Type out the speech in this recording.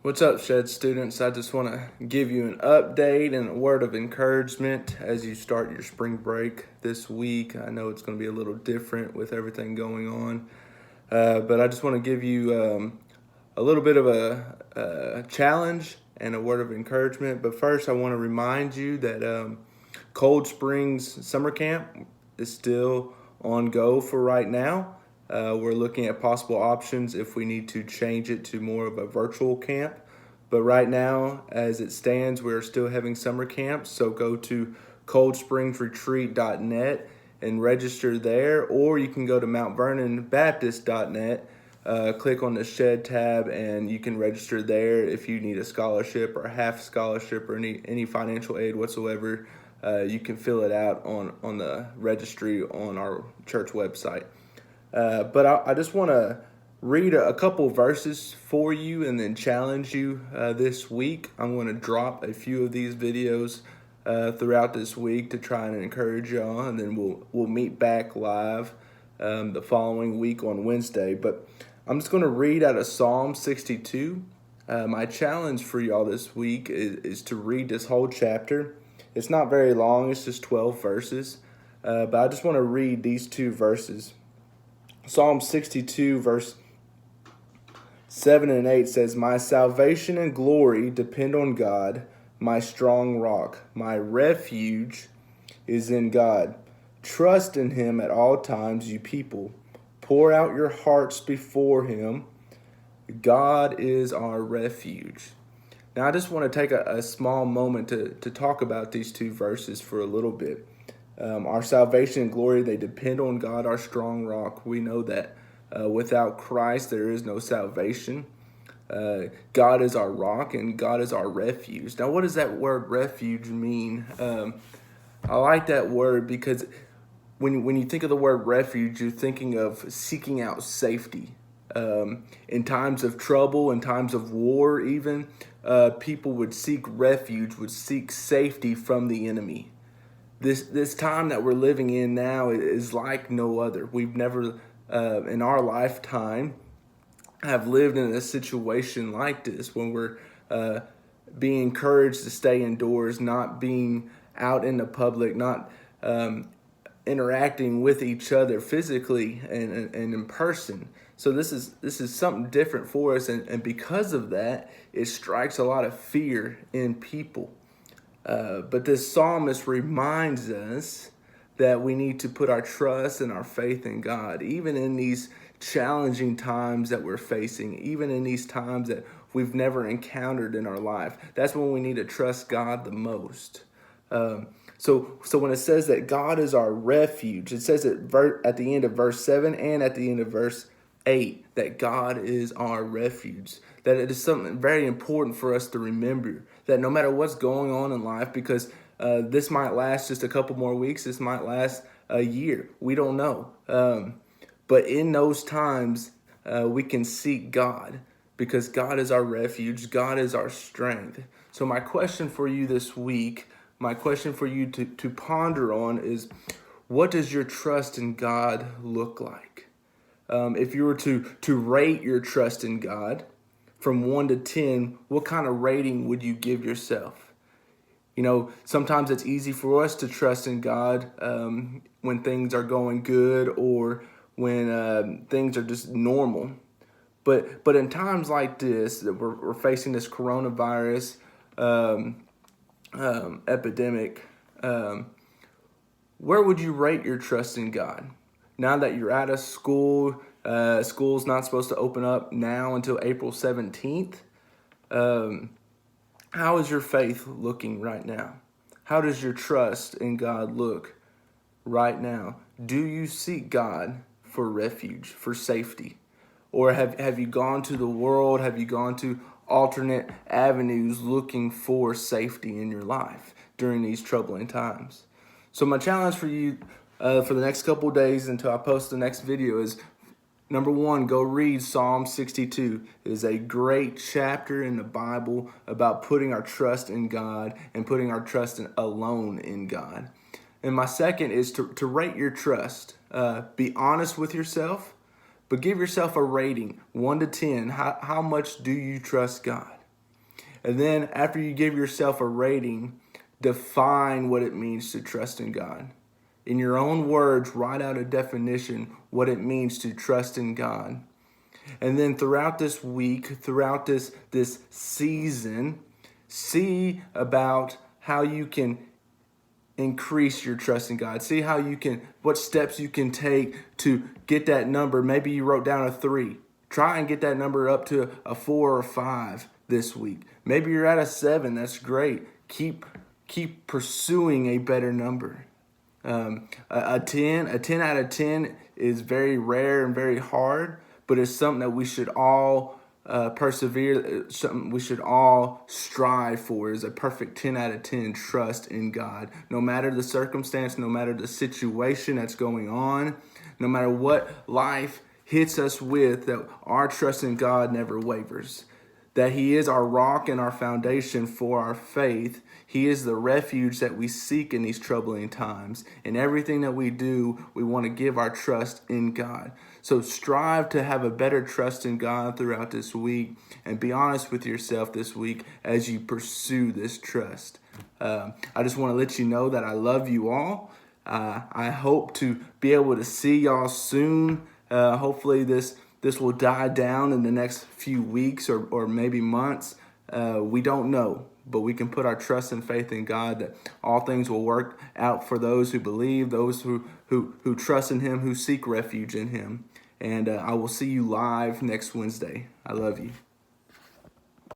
What's up, Shed students? I just want to give you an update and a word of encouragement as you start your spring break this week. I know it's going to be a little different with everything going on, but I just want to give you a little bit of a challenge and a word of encouragement. But first, I want to remind you that Cold Springs Summer Camp is still on go for right now. We're looking at possible options if we need to change it to more of a virtual camp. But right now, as it stands, we're still having summer camps. So go to coldspringsretreat.net and register there, or you can go to mountvernonbaptist.net, click on the Shed tab, and you can register there if you need a scholarship or a half scholarship or any financial aid whatsoever. You can fill it out on the registry on our church website. But I just want to read a couple verses for you and then challenge you this week. I'm going to drop a few of these videos throughout this week to try and encourage y'all, and then we'll meet back live the following week on Wednesday. But I'm just going to read out of Psalm 62. My challenge for y'all this week is to read this whole chapter. It's not very long, it's just 12 verses. But I just want to read these two verses. Psalm 62, verse 7 and 8 says, "My salvation and glory depend on God, my strong rock. My refuge is in God. Trust in him at all times, you people. Pour out your hearts before him. God is our refuge." Now, I just want to take a small moment to talk about these two verses for a little bit. Our salvation and glory, they depend on God, our strong rock. We know that without Christ, there is no salvation. God is our rock and God is our refuge. Now, what does that word refuge mean? I like that word because when you think of the word refuge, you're thinking of seeking out safety. In times of trouble, in times of war even, people would seek refuge, would seek safety from the enemy. This time that we're living in now is like no other. We've never, in our lifetime, have lived in a situation like this when we're being encouraged to stay indoors, not being out in the public, not interacting with each other physically and in person. So this is something different for us, and because of that, it strikes a lot of fear in people. But this psalmist reminds us that we need to put our trust and our faith in God, even in these challenging times that we're facing, even in these times that we've never encountered in our life. That's when we need to trust God the most. So when it says that God is our refuge, it says it at the end of verse 7 and at the end of verse 8 that God is our refuge. That it is something very important for us to remember, that no matter what's going on in life, because this might last just a couple more weeks, this might last a year, we don't know. But in those times, we can seek God because God is our refuge, God is our strength. So my question for you this week, my question for you to ponder on is, what does your trust in God look like? If you were to rate your trust in God from 1 to 10, what kind of rating would you give yourself? You know, sometimes it's easy for us to trust in God when things are going good or when things are just normal. But in times like this, that we're facing this coronavirus epidemic, where would you rate your trust in God? Now that you're out of school, school's not supposed to open up now until April 17th. How is your faith looking right now? How does your trust in God look right now? Do you seek God for refuge, for safety? Or have you gone to the world? Have you gone to alternate avenues looking for safety in your life during these troubling times? So my challenge for you for the next couple days until I post the next video is, number 1, go read Psalm 62. It is a great chapter in the Bible about putting our trust in God and putting our trust alone in God. And my second is to rate your trust. Be honest with yourself, but give yourself a rating, 1 to 10. How much do you trust God? And then after you give yourself a rating, define what it means to trust in God. In your own words, write out a definition what it means to trust in God. And then throughout this week, throughout this season, see about how you can increase your trust in God. See how you can, what steps you can take to get that number. Maybe you wrote down a 3. Try and get that number up to a 4 or 5 this week. Maybe you're at a 7. That's great. Keep pursuing a better number. A 10 out of 10 is very rare and very hard, but it's something that we should all persevere, something we should all strive for, is a perfect 10 out of 10 trust in God. No matter the circumstance, no matter the situation that's going on, no matter what life hits us with, that our trust in God never wavers. That He is our rock and our foundation for our faith. He is the refuge that we seek in these troubling times. In everything that we do, we want to give our trust in God. So strive to have a better trust in God throughout this week, and be honest with yourself this week as you pursue this trust. I just want to let you know that I love you all. I hope to be able to see y'all soon. Hopefully this will die down in the next few weeks or maybe months. We don't know, but we can put our trust and faith in God that all things will work out for those who believe, those who trust in Him, who seek refuge in Him. And I will see you live next Wednesday. I love you.